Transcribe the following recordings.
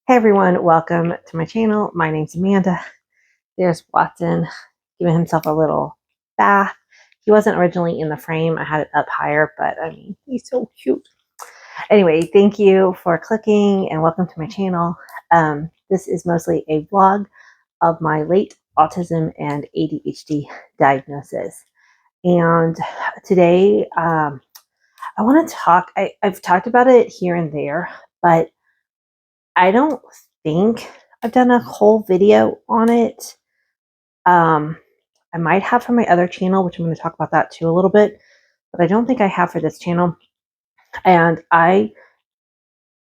Hey everyone, welcome to my channel. My name's Amanda. There's Watson giving himself a little bath. He wasn't originally in the frame. I had it up higher, but I mean, he's so cute. Anyway, thank you for clicking and welcome to my channel. This is mostly a vlog of my late autism and ADHD diagnosis. And today I want to talk, I've talked about it here and there, but I don't think I've done a whole video on it. I might have for my other channel, which I'm going to talk about that too a little bit, but I don't think I have for this channel. And I,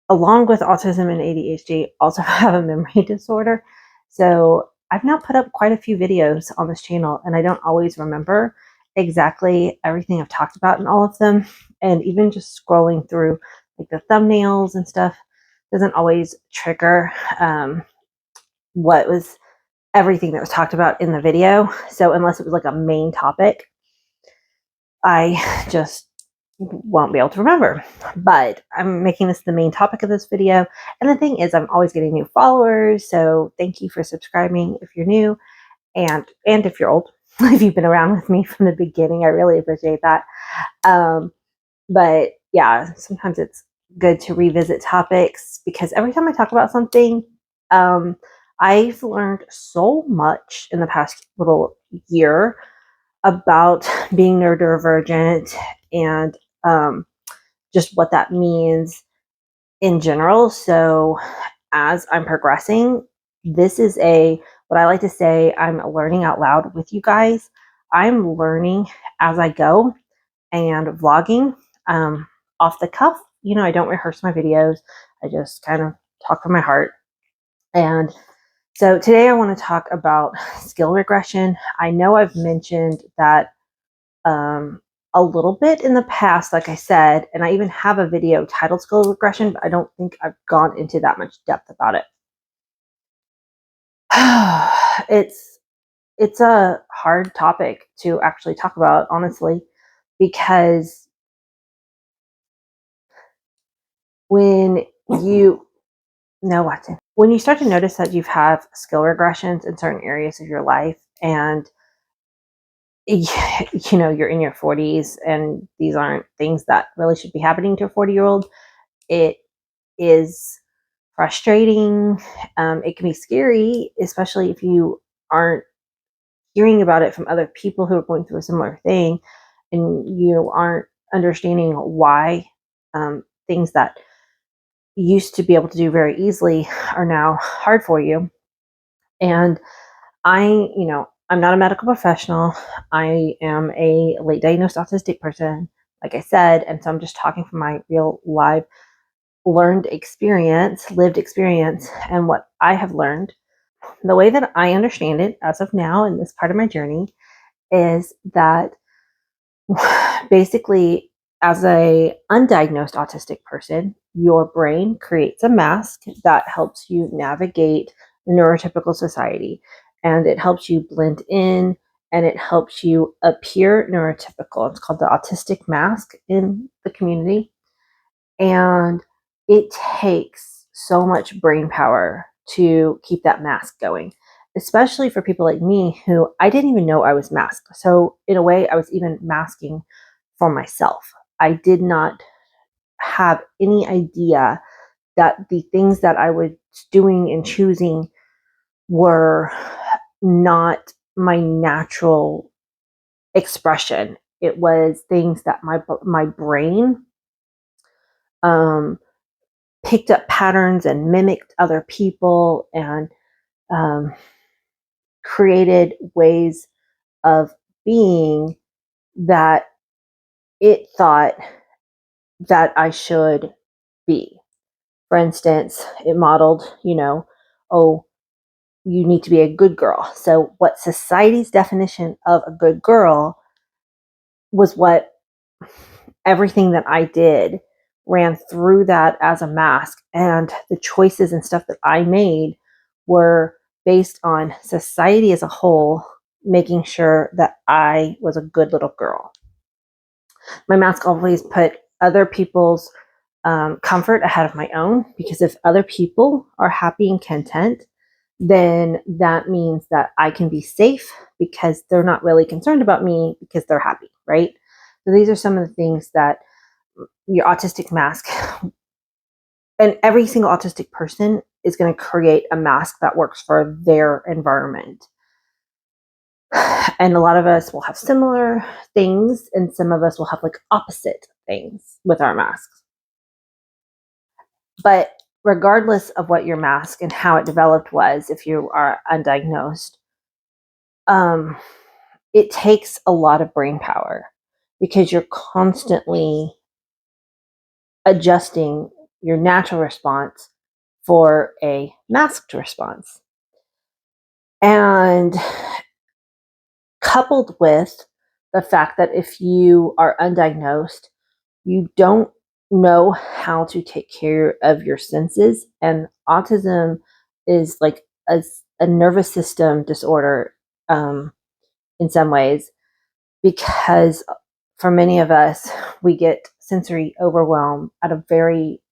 along with autism and ADHD, also have a memory disorder. So I've now put up quite a few videos on this channel, and I don't always remember exactly everything I've talked about in all of them. And even just scrolling through like the thumbnails and stuff doesn't always trigger what was everything that was talked about in the video. So unless it was like a main topic, I just won't be able to remember. But I'm making this the main topic of this video. And the thing is, I'm always getting new followers. So thank you for subscribing if you're new, and if you're old, if you've been around with me from the beginning, I really appreciate that. But yeah, sometimes it's good to revisit topics because every time I talk about something, I've learned so much in the past little year about being neurodivergent and just what that means in general. So as I'm progressing, this is what I like to say, I'm learning out loud with you guys. I'm learning as I go and vlogging off the cuff. You know, I don't rehearse my videos. I just kind of talk from my heart. And so today I want to talk about skill regression. I know I've mentioned that a little bit in the past, like I said, and I even have a video titled skill regression, but I don't think I've gone into that much depth about it. It's a hard topic to actually talk about, honestly, because when you when you start to notice that you've had skill regressions in certain areas of your life, and you know you're in your 40s and these aren't things that really should be happening to a 40-year-old, it is frustrating. It can be scary, especially if you aren't hearing about it from other people who are going through a similar thing, and you aren't understanding why things that used to be able to do very easily are now hard for you. And I'm not a medical professional. I am a late diagnosed autistic person, like I said. And so I'm just talking from my real live lived experience, and what I have learned. The way that I understand it as of now in this part of my journey is that basically, as a undiagnosed autistic person, your brain creates a mask that helps you navigate neurotypical society, and it helps you blend in, and it helps you appear neurotypical. It's called the autistic mask in the community, and it takes so much brain power to keep that mask going, especially for people like me who I didn't even know I was masked. So in a way, I was even masking for myself. I did not have any idea that the things that I was doing and choosing were not my natural expression. It was things that my brain picked up patterns and mimicked other people, and created ways of being that it thought that I should be. For instance, it modeled, oh, you need to be a good girl. So what society's definition of a good girl was, what everything that I did ran through that as a mask. And the choices and stuff that I made were based on society as a whole, making sure that I was a good little girl. My mask always put other people's comfort ahead of my own, because if other people are happy and content, then that means that I can be safe because they're not really concerned about me because they're happy, right? So these are some of the things that your autistic mask, and every single autistic person is going to create a mask that works for their environment. And a lot of us will have similar things, and some of us will have like opposite things with our masks. But regardless of what your mask and how it developed was, if you are undiagnosed, it takes a lot of brain power because you're constantly adjusting your natural response for a masked response. And coupled with the fact that if you are undiagnosed, you don't know how to take care of your senses. And autism is like a nervous system disorder in some ways, because for many of us, we get sensory overwhelm at a very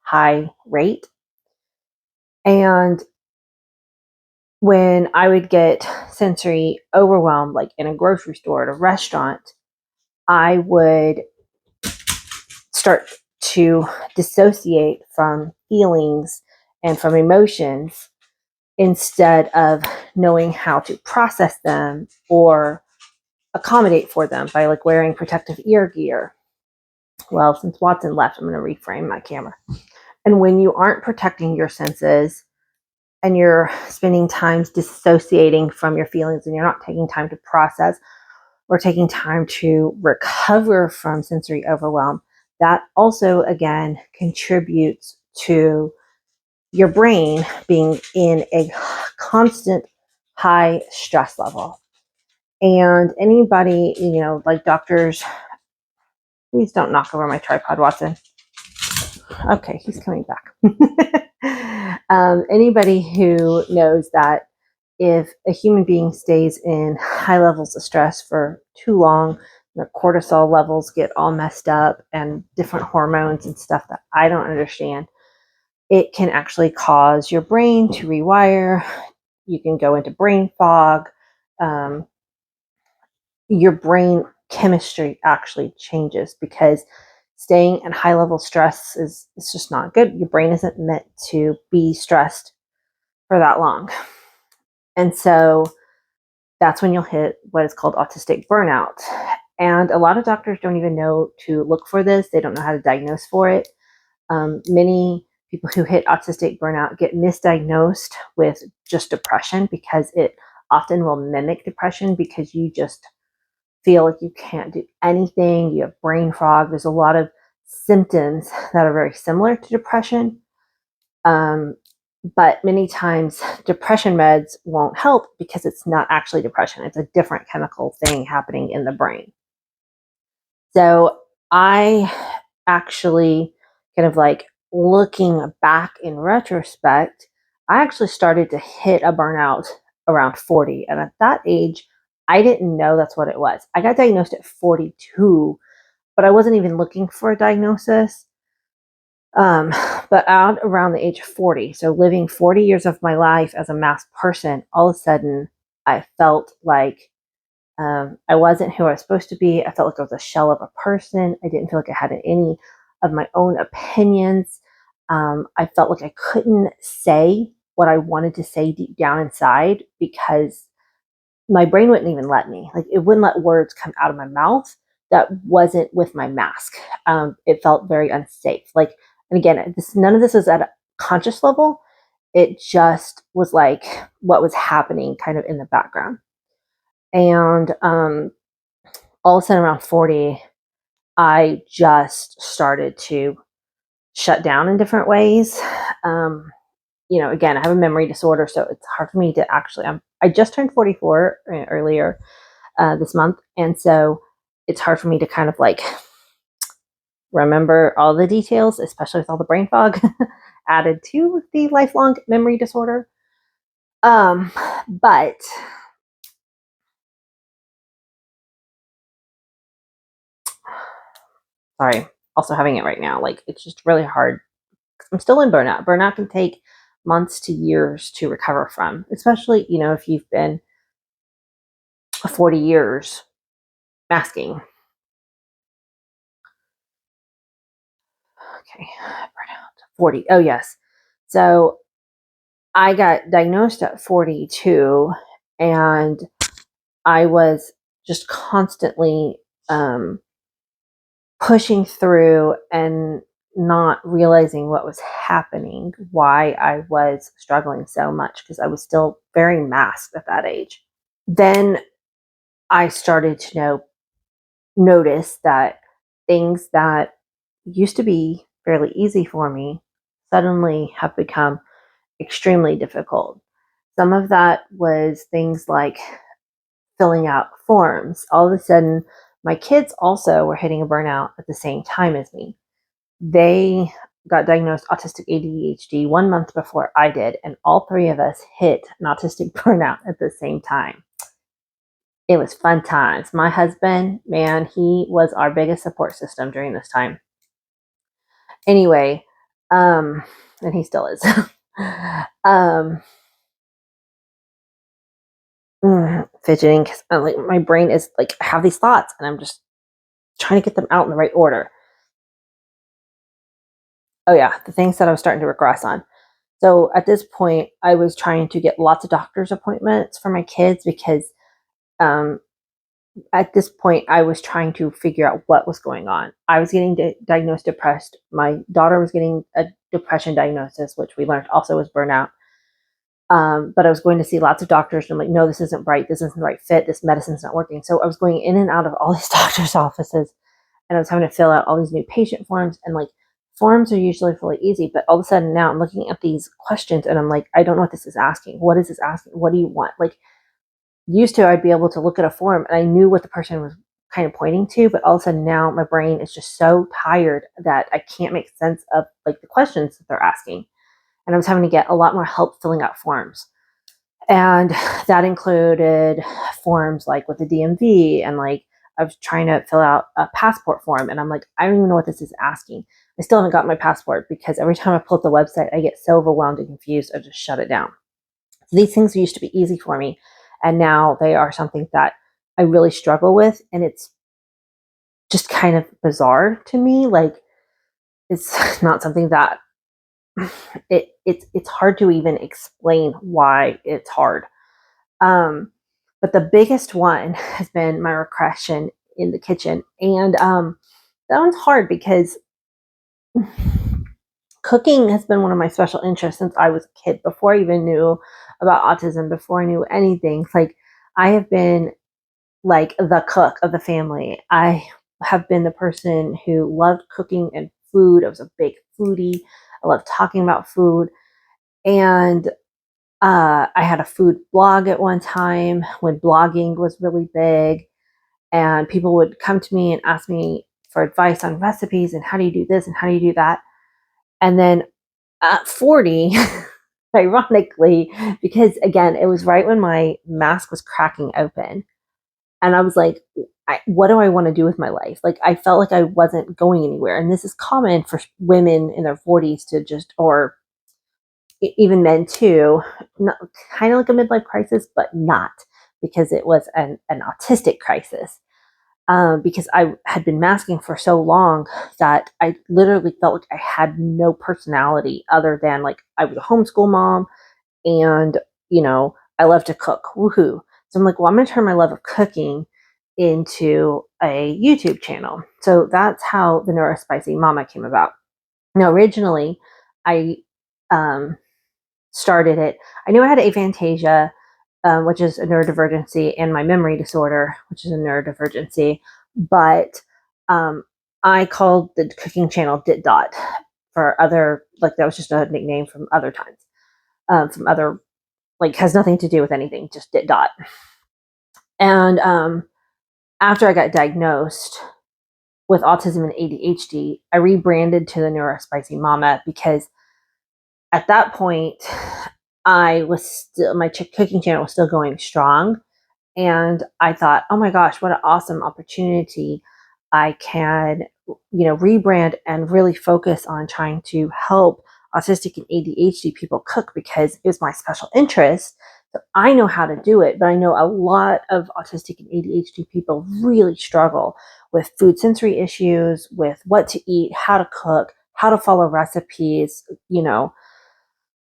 high rate. And when I would get sensory overwhelm, like in a grocery store, at a restaurant, I would start to dissociate from feelings and from emotions instead of knowing how to process them or accommodate for them by like wearing protective ear gear. Well, since Watson left, I'm going to reframe my camera. And when you aren't protecting your senses and you're spending time dissociating from your feelings and you're not taking time to process or taking time to recover from sensory overwhelm, that also, again, contributes to your brain being in a constant high stress level. And anybody, like doctors, please don't knock over my tripod, Watson. Okay, he's coming back. Anybody who knows that if a human being stays in high levels of stress for too long, their cortisol levels get all messed up and different hormones and stuff that I don't understand, it can actually cause your brain to rewire. You can go into brain fog. Your brain chemistry actually changes because staying in high level stress is it's just not good. Your brain isn't meant to be stressed for that long. And so that's when you'll hit what is called autistic burnout. And a lot of doctors don't even know to look for this. They don't know how to diagnose for it. Many people who hit autistic burnout get misdiagnosed with just depression because it often will mimic depression because you just feel like you can't do anything. You have brain fog. There's a lot of symptoms that are very similar to depression. But many times depression meds won't help because it's not actually depression. It's a different chemical thing happening in the brain. So I actually kind of like looking back in retrospect, I actually started to hit a burnout around 40. And at that age, I didn't know that's what it was. I got diagnosed at 42, but I wasn't even looking for a diagnosis. But out around the age of 40, so living 40 years of my life as a masked person, all of a sudden I felt like I wasn't who I was supposed to be. I felt like I was a shell of a person. I didn't feel like I had any of my own opinions. I felt like I couldn't say what I wanted to say deep down inside because my brain wouldn't even let me. Like it wouldn't let words come out of my mouth that wasn't with my mask. It felt very unsafe. Like, and again, none of this was at a conscious level. It just was like what was happening kind of in the background. And all of a sudden around 40, I just started to shut down in different ways. Again, I have a memory disorder, so it's hard for me to actually, I just turned 44 earlier this month. And so it's hard for me to kind of like remember all the details, especially with all the brain fog added to the lifelong memory disorder. But sorry, also having it right now. Like, it's just really hard. I'm still in burnout. Burnout can take months to years to recover from, especially, if you've been 40 years masking. Okay, burnout. 40. Oh, yes. So I got diagnosed at 42, and I was just constantly pushing through and not realizing what was happening, why I was struggling so much, because I was still very masked at that age. Then I started to notice that things that used to be fairly easy for me suddenly have become extremely difficult. Some of that was things like filling out forms. All of a sudden, my kids also were hitting a burnout at the same time as me. They got diagnosed autistic ADHD 1 month before I did, and all three of us hit an autistic burnout at the same time. It was fun times. My husband, man, he was our biggest support system during this time. Anyway, and he still is. Fidgeting because like my brain is like, I have these thoughts and I'm just trying to get them out in the right order. Oh yeah, the things that I was starting to regress on. So at this point, I was trying to get lots of doctor's appointments for my kids because um, at this point, I was trying to figure out what was going on. I was getting diagnosed depressed. My daughter was getting a depression diagnosis, which we learned also was burnout. But I was going to see lots of doctors, and I'm like, no, this isn't right. This isn't the right fit. This medicine's not working. So I was going in and out of all these doctors' offices, and I was having to fill out all these new patient forms. And like, forms are usually really easy, but all of a sudden now I'm looking at these questions, and I'm like, I don't know what this is asking. What is this asking? What do you want? Like, used to, I'd be able to look at a form and I knew what the person was kind of pointing to, but all of a sudden now my brain is just so tired that I can't make sense of like the questions that they're asking. And I was having to get a lot more help filling out forms. And that included forms like with the DMV, and like I was trying to fill out a passport form, and I'm like, I don't even know what this is asking. I still haven't got my passport because every time I pull up the website, I get so overwhelmed and confused, I just shut it down. So these things used to be easy for me, and now they are something that I really struggle with, and it's just kind of bizarre to me. Like, it's not something that it's hard to even explain why it's hard. But the biggest one has been my regression in the kitchen, and that one's hard because cooking has been one of my special interests since I was a kid. Before I even knew about autism, before I knew anything, like I have been like the cook of the family. I have been the person who loved cooking and food. I was a big foodie. I loved talking about food. And I had a food blog at one time when blogging was really big. And people would come to me and ask me for advice on recipes and how do you do this and how do you do that. And then at 40, ironically, because again, it was right when my mask was cracking open. And I was like, what do I want to do with my life? Like, I felt like I wasn't going anywhere. And this is common for women in their 40s to just, or even men too, kind of like a midlife crisis, but not, because it was an autistic crisis. Because I had been masking for so long that I literally felt like I had no personality other than like I was a homeschool mom, and I love to cook. Woohoo. So I'm like, well, I'm going to turn my love of cooking into a YouTube channel. So that's how the Neurospicy Mama came about. Now, originally, I started it. I knew I had aphantasia, which is a neurodivergency, and my memory disorder, which is a neurodivergency. But I called the cooking channel Dit Dot for other, like that was just a nickname from other times, from other, like has nothing to do with anything, just Dit Dot. And after I got diagnosed with autism and ADHD, I rebranded to the Neurospicy Mama because at that point, I was still, my cooking channel was still going strong. And I thought, oh my gosh, what an awesome opportunity. I can rebrand and really focus on trying to help autistic and ADHD people cook because it was my special interest. So I know how to do it, but I know a lot of autistic and ADHD people really struggle with food sensory issues, with what to eat, how to cook, how to follow recipes,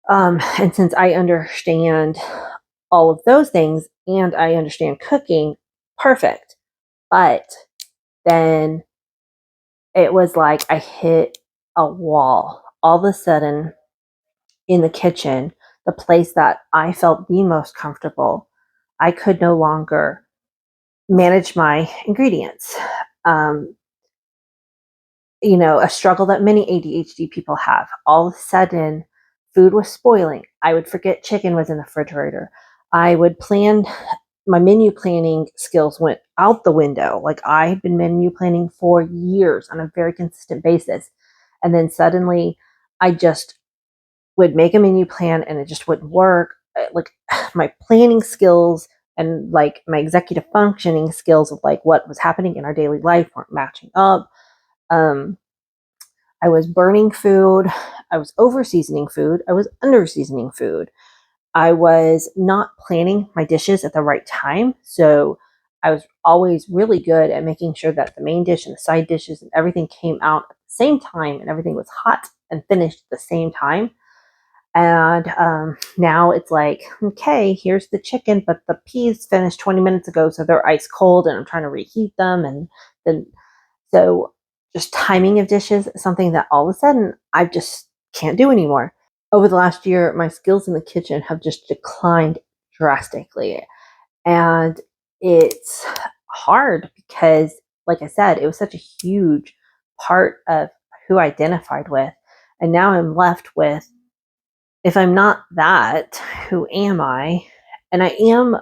and since I understand all of those things and I understand cooking, perfect. But then it was like I hit a wall. All of a sudden, in the kitchen, the place that I felt the most comfortable, I could no longer manage my ingredients. Um, a struggle that many ADHD people have. All of a sudden, food was spoiling. I would forget chicken was in the refrigerator. I would plan my menu planning skills went out the window. Like I had been menu planning for years on a very consistent basis. And then suddenly I just would make a menu plan and it just wouldn't work. Like my planning skills and like my executive functioning skills of like what was happening in our daily life weren't matching up. Um, I was burning food. I was over seasoning food. I was under seasoning food. I was not planning my dishes at the right time. So I was always really good at making sure that the main dish and the side dishes and everything came out at the same time and everything was hot and finished at the same time. And now it's like, okay, here's the chicken, but the peas finished 20 minutes ago, so they're ice cold and I'm trying to reheat them. And then, so just timing of dishes is something that all of a sudden I just can't do anymore. Over the last year, my skills in the kitchen have just declined drastically. And it's hard because, like I said, it was such a huge part of who I identified with. And now I'm left with, if I'm not that, who am I? And I am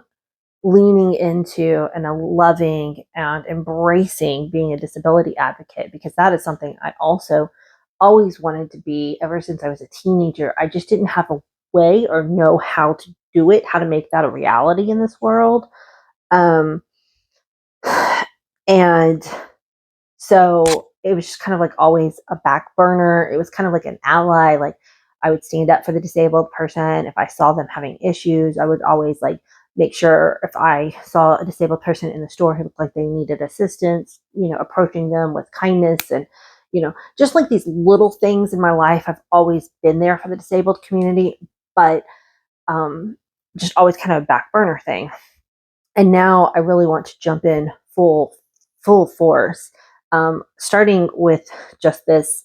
leaning into and loving and embracing being a disability advocate because that is something I also always wanted to be ever since I was a teenager. I just didn't have a way or know how to do it, how to make that a reality in this world. Um, and so it was just kind of like always a back burner. It was kind of like an ally. Like I would stand up for the disabled person. If I saw them having issues, I would always like make sure if I saw a disabled person in the store who looked like they needed assistance, approaching them with kindness and, just like these little things in my life. I've always been there for the disabled community, but just always kind of a back burner thing. And now I really want to jump in full force, starting with just this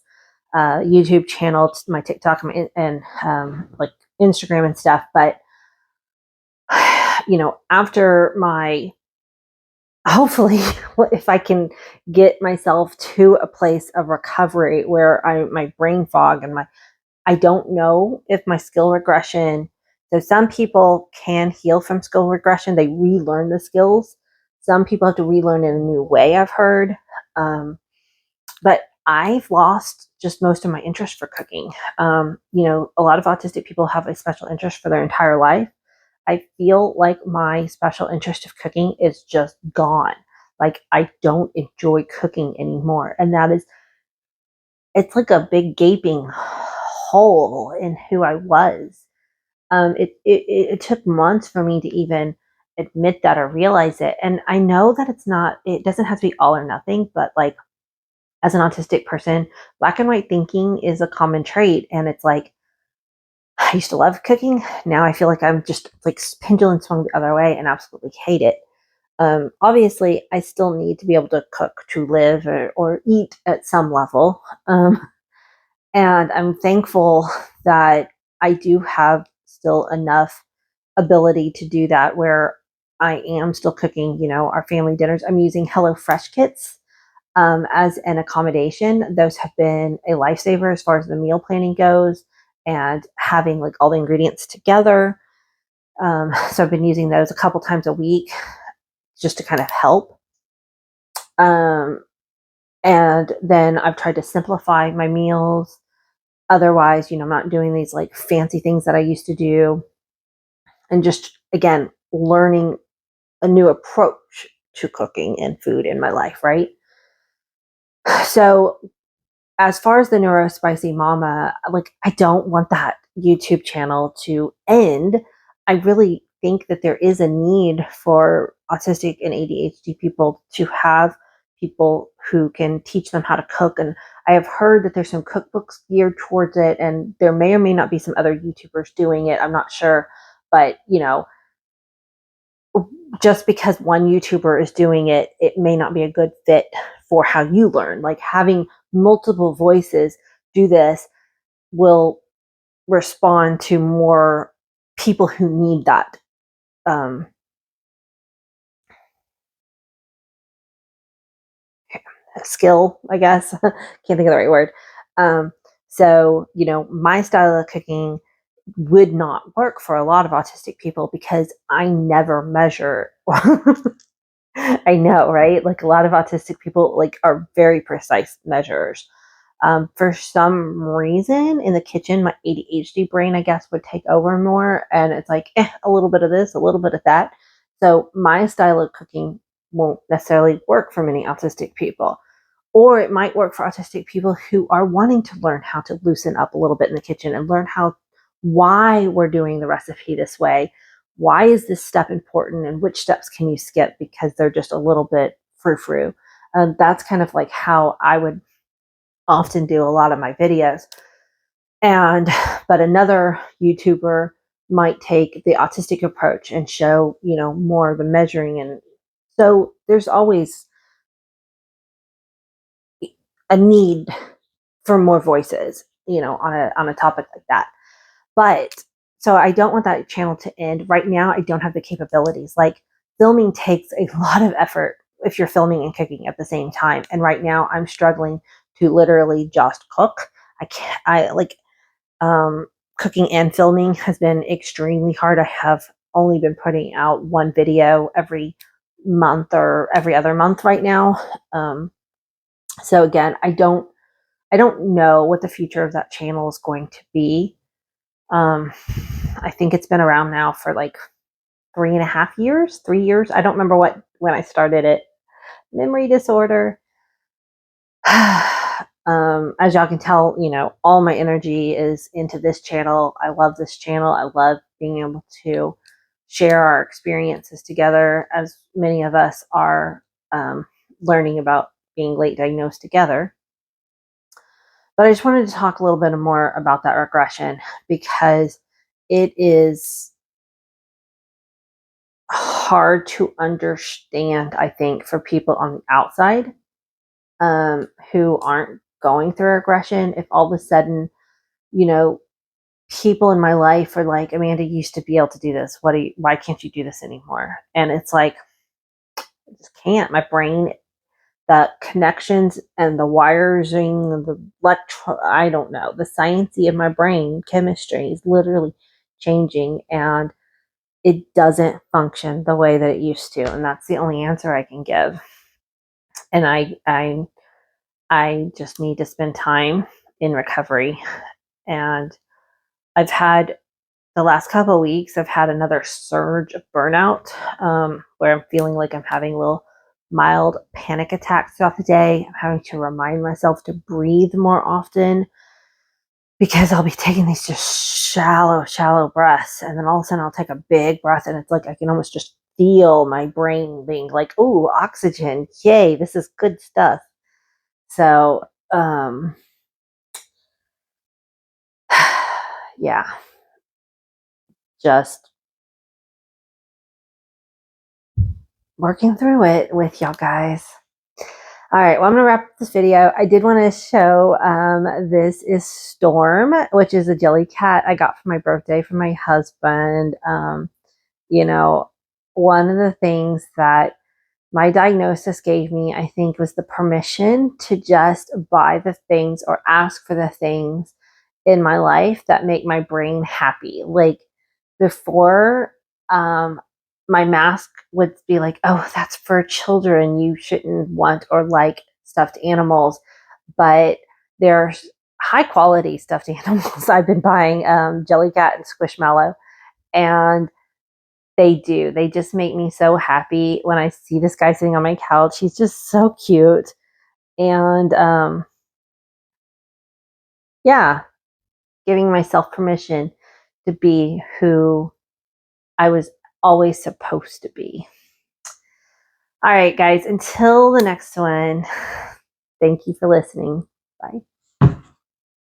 YouTube channel, my TikTok and like Instagram and stuff. But after my hopefully, if I can get myself to a place of recovery where my brain fog and I don't know if my skill regression. So some people can heal from skill regression. They relearn the skills. Some people have to relearn in a new way, I've heard. But I've lost just most of my interest for cooking. A lot of autistic people have a special interest for their entire life. I feel like my special interest of cooking is just gone. Like I don't enjoy cooking anymore. And it's like a big gaping hole in who I was. It took months for me to even admit that or realize it. And I know that it doesn't have to be all or nothing, but like as an autistic person, black and white thinking is a common trait. And it's like, I used to love cooking. Now I feel like I'm just like pendulum swung the other way and absolutely hate it. Obviously, I still need to be able to cook to live or eat at some level. And I'm thankful that I do have still enough ability to do that where I am still cooking, our family dinners. I'm using HelloFresh kits as an accommodation. Those have been a lifesaver as far as the meal planning goes and having like all the ingredients together. So I've been using those a couple times a week just to kind of help. Um, and then I've tried to simplify my meals. Otherwise, I'm not doing these like fancy things that I used to do. And just, again, learning a new approach to cooking and food in my life, right? So as far as the Neurospicy Mama, like, I don't want that YouTube channel to end. I really think that there is a need for autistic and ADHD people to have people who can teach them how to cook. And I have heard that there's some cookbooks geared towards it, and there may or may not be some other YouTubers doing it. I'm not sure. But, just because one YouTuber is doing it, it may not be a good fit for how you learn. Like, having multiple voices do this will respond to more people who need that um, skill, I guess. Can't think of the right word. Um, so, my style of cooking would not work for a lot of autistic people because I never measure. I know, right? Like, a lot of autistic people like are very precise measures. For some reason in the kitchen, my ADHD brain, I guess, would take over more. And it's like, a little bit of this, a little bit of that. So my style of cooking won't necessarily work for many autistic people. Or it might work for autistic people who are wanting to learn how to loosen up a little bit in the kitchen and learn why we're doing the recipe this way. Why is this step important and which steps can you skip because they're just a little bit frou-frou. That's kind of like how I would often do a lot of my videos. But another YouTuber might take the autistic approach and show, more of the measuring. And so there's always a need for more voices, on a topic like that. But so I don't want that channel to end. Right now, I don't have the capabilities. Like, filming takes a lot of effort if you're filming and cooking at the same time. And right now, I'm struggling to literally just cook. I can't. I like cooking and filming has been extremely hard. I have only been putting out one video every month or every other month right now. So again, I don't know what the future of that channel is going to be. Um, I think it's been around now for like 3.5 years, 3 years. I don't remember when I started it. Memory disorder. As y'all can tell, all my energy is into this channel. I love this channel. I love being able to share our experiences together, as many of us are learning about being late diagnosed together. But I just wanted to talk a little bit more about that regression because it is hard to understand, I think, for people on the outside who aren't going through regression. If all of a sudden, you know, people in my life are like, Amanda used to be able to do this. Why can't you do this anymore? And it's like, I just can't. My brain, the connections and the wiring, I don't know, the sciencey of my brain, chemistry is literally changing, and it doesn't function the way that it used to. And that's the only answer I can give. And I just need to spend time in recovery. And I've had the last couple of weeks, I've had another surge of burnout where I'm feeling like I'm having little mild panic attacks throughout the day. I'm having to remind myself to breathe more often because I'll be taking these just shallow breaths. And then all of a sudden I'll take a big breath and it's like I can almost just feel my brain being like, "Ooh, oxygen. Yay, this is good stuff." So, yeah, just working through it with y'all guys. All right, well, I'm going to wrap up this video. I did want to show this is Storm, which is a jelly cat I got for my birthday from my husband. You know, one of the things that my diagnosis gave me, I think, was the permission to just buy the things or ask for the things in my life that make my brain happy. Like, before, my mask would be like, "Oh, that's for children. You shouldn't want or like stuffed animals." But there's high quality stuffed animals I've been buying, Jellycat and Squishmallow, and they just make me so happy when I see this guy sitting on my couch. He's just so cute. And yeah, giving myself permission to be who I was always supposed to be. All right, guys, until the next one, thank you for listening. Bye.